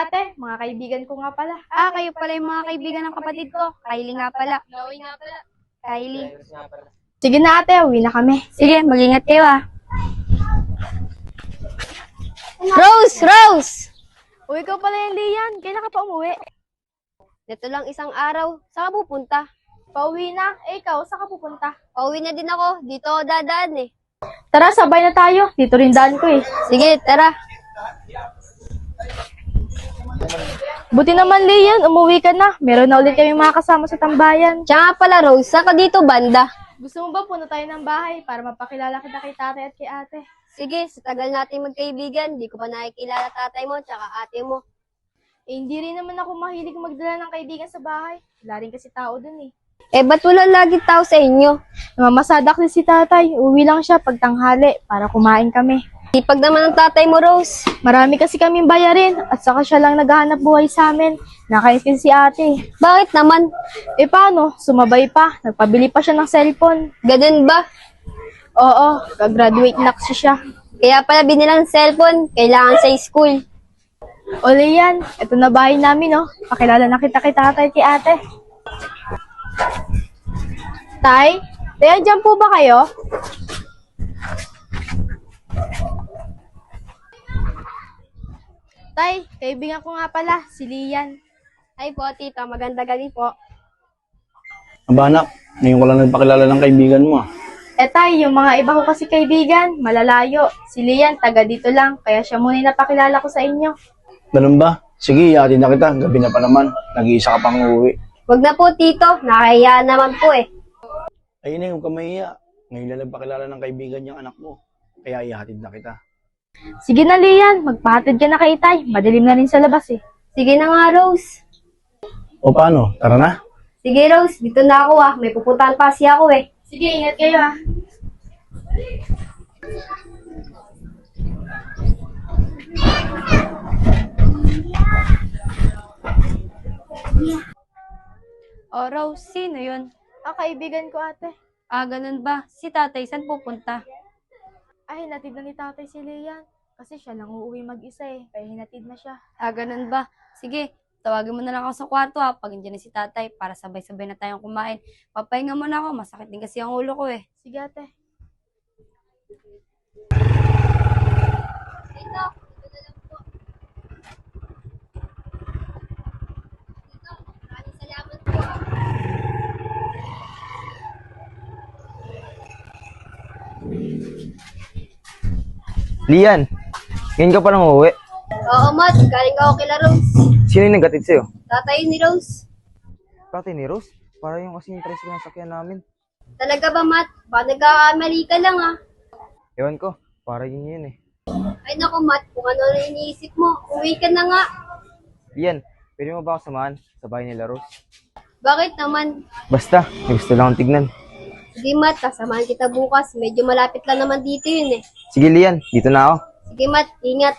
ate, mga kaibigan ko nga pala. Kayo pala yung mga kaibigan ng kapatid ko. Kylie nga pala. Chloe nga pala. Kylie. Sige na ate, uwi na kami. Sige, mag-ingat kayo Rose! Rose! Uwi ko pala yung Lian, kailan ka pa umuwi? Dito lang isang araw. Saan ka pupunta? Pauwi na, ikaw, saan ka pupunta? Pauwi na din ako. Dito ako dadaan Tara, sabay na tayo. Dito rin daan ko Sige, tara. Buti naman, Lian, umuwi ka na. Meron na ulit kami mga kasama sa tambayan. Siya nga pala, Rose. Saan ka dito, banda? Gusto mo ba punta tayo ng bahay para mapakilala kita kay tatay at kay ate? Sige, sa tagal natin magkaibigan, di ko pa nakikilala tatay mo tsaka ate mo. Hindi rin naman ako mahilig magdala ng kaibigan sa bahay. Wala rin kasi tao dun Ba't wala lagi tao sa inyo? Namamasadak din si tatay. Uwi lang siya pag tanghali para kumain kami. Ipag naman ng tatay mo, Rose. Marami kasi kaming bayarin at saka siya lang naghahanap buhay sa amin. Nakainis kasi si ate. Bakit naman? Paano? Sumabay pa. Nagpabili pa siya ng cellphone. Ganun ba? Oo, gagraduate na kasi siya. Kaya pala binilang cellphone, kailangan sa school. O Lian, ito na bahay namin Pakilala na kita kay tatay at kay ate. Tay? Tay, dyan po ba kayo? Tay, kaibigan ko nga pala, si Lian. Ay po, tita, maganda galing po. Aba anak, ngayon ko lang nagpakilala ng kaibigan mo Tay, yung mga iba ko kasi kaibigan, malalayo. Si Lian, taga dito lang, kaya siya muna yung napakilala ko sa inyo. Ganun ba? Sige, iyatin na kita. Gabi na pa naman. Nag-iisa ka pang uuwi. Wag na po, tito. Nakakaya naman po Ayun na, huwag ka mahiya. Ngayon lang nagpakilala ng kaibigan niyang anak mo. Kaya ihatid na kita. Sige na, Lian, magpahatid ka na kay Tay. Madilim na rin sa labas Sige na nga, Rose. O paano? Tara na. Sige, Rose. Dito na ako May pupuntahan pa siya ako Sige, ingat kayo Rose, sino yun? Kaibigan ko ate. Ganun ba? Si tatay, saan pupunta? Hinatid na ni tatay si Lian. Kasi siya lang uuwi mag-isa kaya hinatid na siya. Ganun ba? Sige, tawagin mo na lang ako sa kwarto pag nandiyan na si tatay para sabay-sabay na tayong kumain. Papahinga muna ako, masakit din kasi ang ulo ko Sige ate. Tito, ito na lang po. Tito, maraming salamat po. Lian, ngayon ka pa lang uuwi. Oo, Matt. Galing ako kila Rose. Sino yung naggatid sa'yo? Tatay ni Rose. Tatay ni Rose? Para yung kasi yung tricycle ng sakyan namin. Talaga ba, Matt? Baka nagkakamali ka lang Ewan ko, para yun Ay naku, Matt. Kung ano na iniisip mo, uwi ka na nga. Lian, pwede mo ba ako samahan sa bahay nila Rose? Bakit naman? Basta, may gusto lang akong tignan. Sige, Matt. Kasamahan kita bukas. Medyo malapit lang naman dito yun Sige Lian, dito na ako. Sige, Matt. Ingat.